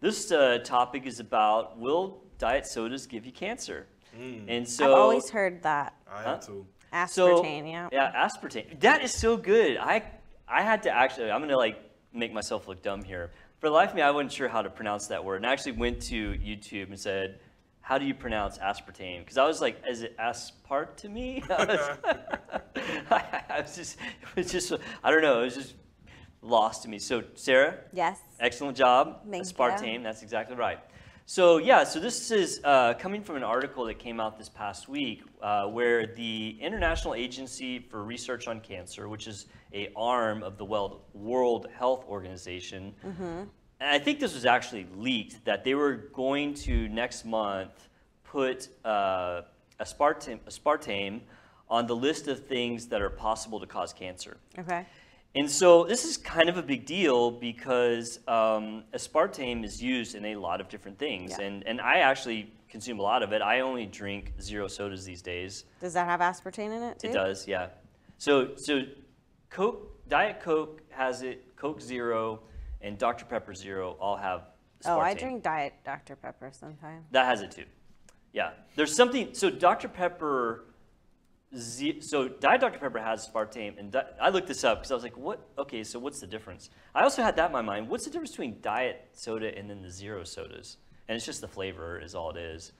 This topic is about, will diet sodas give you cancer? And so I've always heard that. I have too. Aspartame, yeah. Yeah, aspartame. That is so good. I had to actually, I'm gonna like make myself look dumb here. For the life of me, I wasn't sure how to pronounce that word, and I actually went to YouTube and said, how do you pronounce aspartame? Because I was like, is it aspartame? I was just, I don't know, it was just lost to me. So Sarah? Yes. Excellent job. Thank aspartame, you. that's exactly right. So yeah, so this is coming from an article that came out this past week where the International Agency for Research on Cancer, which is an arm of the World Health Organization, and I think this was actually leaked, that they were going to next month put aspartame on the list of things that are possible to cause cancer. Okay. And so this is kind of a big deal because aspartame is used in a lot of different things. Yeah. And I actually consume a lot of it. I only drink zero sodas these days. Does that have aspartame in it too? It does, yeah. So Coke, Diet Coke has it, Coke Zero, and Dr. Pepper Zero all have aspartame. Oh, I drink Diet Dr. Pepper sometimes. That has it too. Yeah. There's something, so Dr. Pepper, so Diet Dr. Pepper has aspartame, and I looked this up because I was like, what? Okay, so what's the difference? I also had that in my mind. What's the difference between diet soda and then the zero sodas? And it's just the flavor is all it is.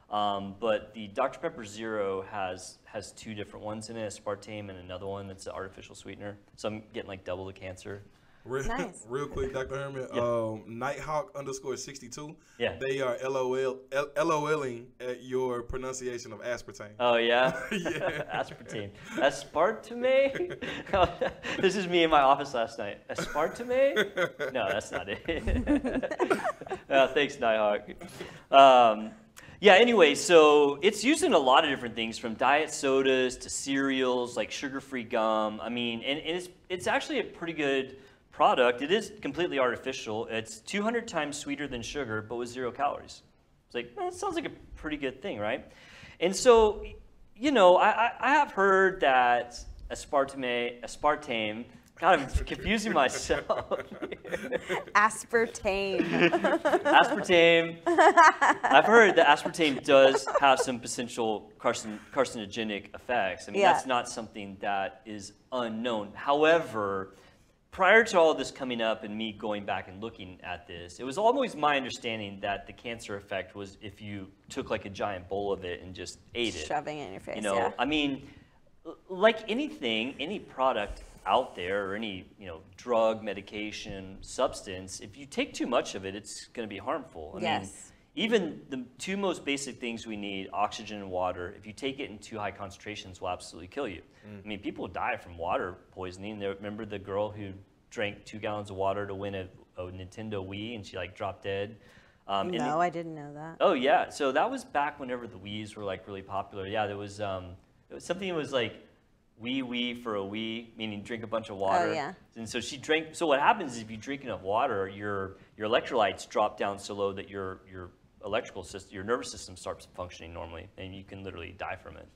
But the Dr. Pepper Zero has two different ones in it, aspartame and another one that's an artificial sweetener. So I'm getting like double the cancer. Nice. Real quick, Dr. Herman, Nighthawk_62. Yeah. They are LOLing at your pronunciation of aspartame. Oh yeah? Yeah. Aspartame. Aspartame? This is me in my office last night. Aspartame? No, that's not it. Thanks, Nighthawk. Yeah, anyway, so it's used in a lot of different things, from diet sodas to cereals, like sugar-free gum. I mean, and it's actually a pretty good product. It is completely artificial. It's 200 times sweeter than sugar, but with 0 calories. It's like, that sounds like a pretty good thing, right? And so, you know, I have heard that aspartame, God, I'm confusing myself. Aspartame. Aspartame. I've heard that aspartame does have some potential carcinogenic effects. I mean, that's not something that is unknown. However, prior to all this coming up and me going back and looking at this, it was always my understanding that the cancer effect was if you took like a giant bowl of it and just ate it. Shoving it in your face, You know, yeah. I mean, like anything, any product out there, or any, you know, drug, medication, substance, if you take too much of it, it's going to be harmful. I mean, even the two most basic things we need, oxygen and water, if you take it in too high concentrations, will absolutely kill you. I mean, people die from water poisoning. Remember the girl who drank 2 gallons of water to win a Nintendo Wii, and she like dropped dead? No, I didn't know that. Oh yeah, so that was back whenever the Wiis were like really popular. Yeah, there was something that was like wee for a Wii, meaning drink a bunch of water. Oh yeah. And so she drank. So what happens is if you drink enough water, your electrolytes drop down so low that your electrical system, your nervous system starts functioning normally, and you can literally die from it.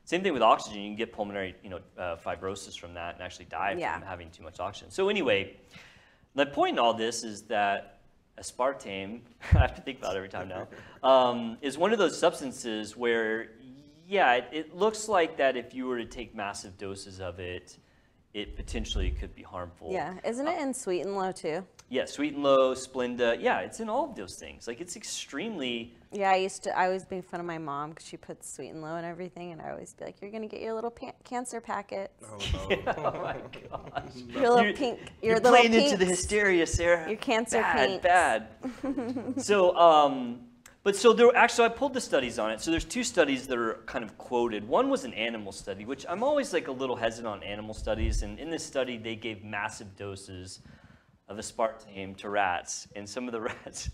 Same thing with oxygen. You can get pulmonary, fibrosis from that and actually die from having too much oxygen. So anyway, the point in all this is that aspartame, I have to think about it every time now, is one of those substances where, yeah, it looks like that if you were to take massive doses of it, it potentially could be harmful. Yeah, isn't it in Sweet and Low too? Yeah, Sweet and Low, Splenda, yeah, it's in all of those things. Like, it's extremely... Yeah, I always make fun of my mom because she puts Sweet and Low and everything, and I always be like, you're going to get your little cancer packets. Oh, no. Yeah, oh my gosh. Your little pink, your You're little playing pinks. into the hysteria, Sarah. Your cancer pinks. Bad. So, I pulled the studies on it. So there's 2 studies that are kind of quoted. One was an animal study, which I'm always like a little hesitant on animal studies. And in this study, they gave massive doses of aspartame to rats, and some of the rats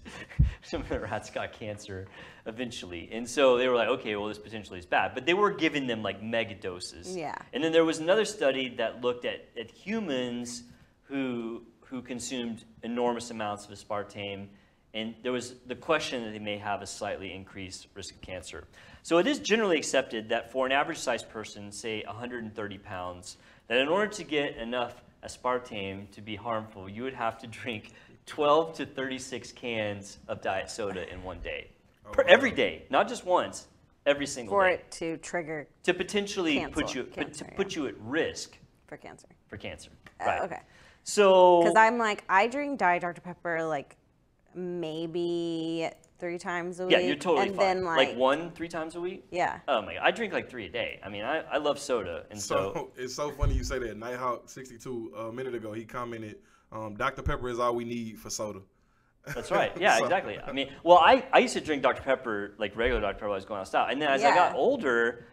got cancer eventually. And so they were like, okay, well, this potentially is bad. But they were giving them like mega doses. Yeah. And then there was another study that looked at humans who consumed enormous amounts of aspartame, and there was the question that they may have a slightly increased risk of cancer. So it is generally accepted that for an average sized person, say 130 pounds, that in order to get enough aspartame to be harmful, you would have to drink 12 to 36 cans of diet soda in one day. Oh, Every day, not just once, every single For day. it to trigger To potentially cancer, put you at risk for cancer. for cancer. Right. Okay. So Because I'm like, I drink Diet Dr. Pepper like maybe 3 times a week. yeah, you're totally and fine. Then Like 3 times a week? Yeah. Oh my God, I drink like 3 a day. I mean, I love soda, and so it's so funny you say that. Nighthawk62 a minute ago, he commented, Dr. Pepper is all we need for soda. that's right. Yeah, exactly. I mean, well, I used to drink Dr. Pepper, like regular Dr. Pepper, while I was going outside. And then as I got older,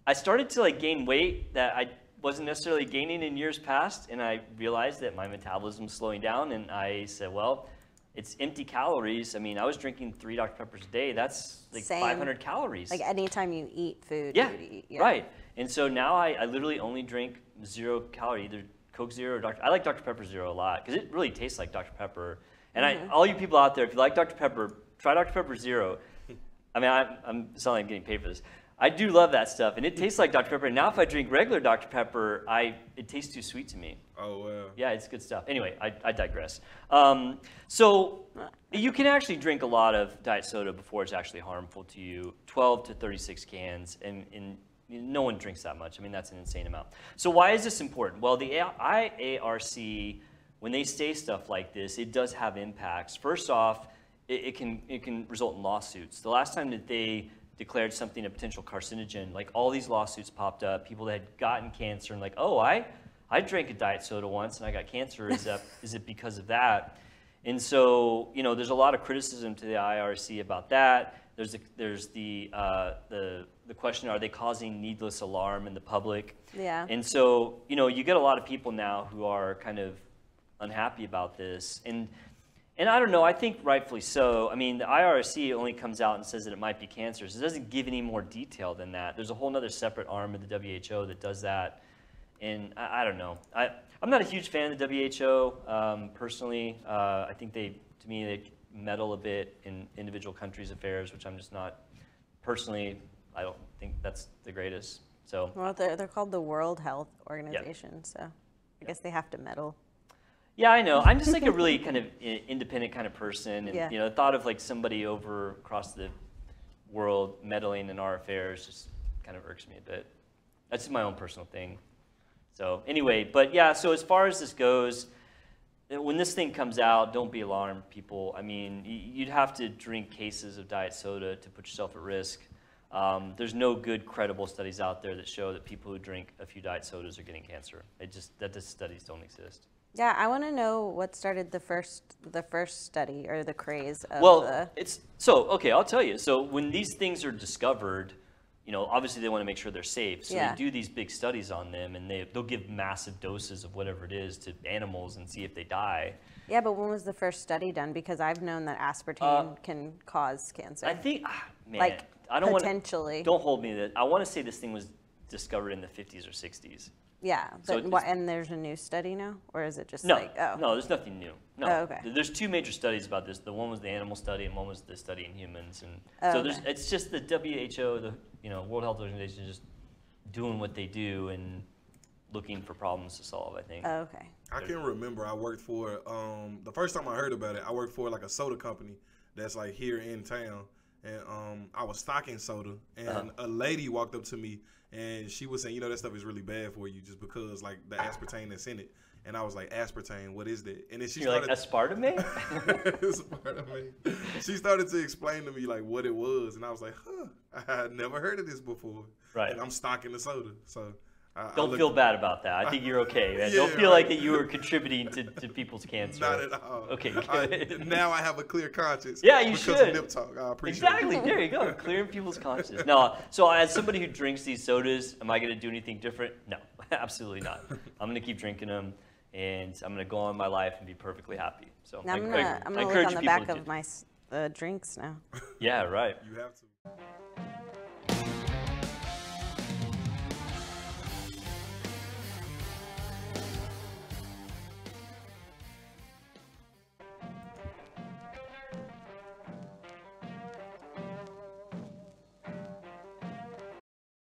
I started to like gain weight that I wasn't necessarily gaining in years past. And I realized that my metabolism was slowing down. And I said, well, it's empty calories. I mean, I was drinking 3 Dr. Peppers a day. That's like 500 calories. Like anytime you eat food. Yeah, you eat, right. And so now I literally only drink 0 calorie, either Coke Zero or I like Dr. Pepper Zero a lot because it really tastes like Dr. Pepper. And all you people out there, if you like Dr. Pepper, try Dr. Pepper Zero. I mean, I'm sounding like I'm getting paid for this. I do love that stuff, and it tastes like Dr. Pepper. And now if I drink regular Dr. Pepper, it tastes too sweet to me. Oh, wow. Yeah, it's good stuff. Anyway, I digress. So you can actually drink a lot of diet soda before it's actually harmful to you, 12 to 36 cans, and no one drinks that much. I mean, that's an insane amount. So why is this important? Well, the IARC, when they say stuff like this, it does have impacts. First off, it can result in lawsuits. The last time that they declared something a potential carcinogen, like all these lawsuits popped up, people that had gotten cancer and like, oh, I drank a diet soda once and I got cancer. Is it because of that? And so, there's a lot of criticism to the IRC about that. There's the question, are they causing needless alarm in the public? Yeah. And so, you get a lot of people now who are kind of unhappy about this. And I don't know, I think rightfully so. I mean, the IRC only comes out and says that it might be cancerous. It doesn't give any more detail than that. There's a whole other separate arm of the WHO that does that. And I don't know. I'm not a huge fan of the WHO personally. I think to me, they meddle a bit in individual countries' affairs, which I'm just not, personally, I don't think that's the greatest. So. Well, they're called the World Health Organization, so I guess they have to meddle. Yeah, I know. I'm just like a really kind of independent kind of person, and Yeah. the thought of like somebody across the world meddling in our affairs just kind of irks me a bit. That's just my own personal thing. So anyway, but yeah. So as far as this goes, when this thing comes out, don't be alarmed, people. I mean, you'd have to drink cases of diet soda to put yourself at risk. There's no good, credible studies out there that show that people who drink a few diet sodas are getting cancer. The studies don't exist. Yeah, I want to know what started the first study or the craze of okay, I'll tell you. So when these things are discovered, obviously they want to make sure they're safe. So they do these big studies on them, and they'll give massive doses of whatever it is to animals and see if they die. Yeah, but when was the first study done? Because I've known that aspartame can cause cancer. I think, like, I don't potentially. Don't hold me to that. I want to say this thing was discovered in the 50s or 60s. Yeah, but So and there's a new study now, or is it just No, like no, there's nothing new. No, Oh, okay. There's 2 major studies about this. The one was the animal study, and one was the study in humans. And so okay. it's just the WHO, the World Health Organization, just doing what they do and looking for problems to solve. I think. Oh, okay. I can remember I worked for the first time I heard about it. I worked for like a soda company that's like here in town, and I was stocking soda, and a lady walked up to me. And she was saying, that stuff is really bad for you just because, like, the aspartame that's in it. And I was like, aspartame, what is that? And then she started... like, aspartame? Aspartame. She started to explain to me, like, what it was. And I was like, I had never heard of this before. Right. And I'm stocking the soda. So... Don't feel bad about that. I think you're okay, man. Yeah, Don't feel like that you were contributing to people's cancer. Not at all. Okay, good. Now I have a clear conscience. Yeah, you because should. Of Nip Talk. I appreciate Exactly. it. There you go. Clearing people's conscience. No. So as somebody who drinks these sodas, am I going to do anything different? No, absolutely not. I'm going to keep drinking them, and I'm going to go on my life and be perfectly happy. So Now I'm gonna look on the back of my drinks now. Yeah. Right. You have to.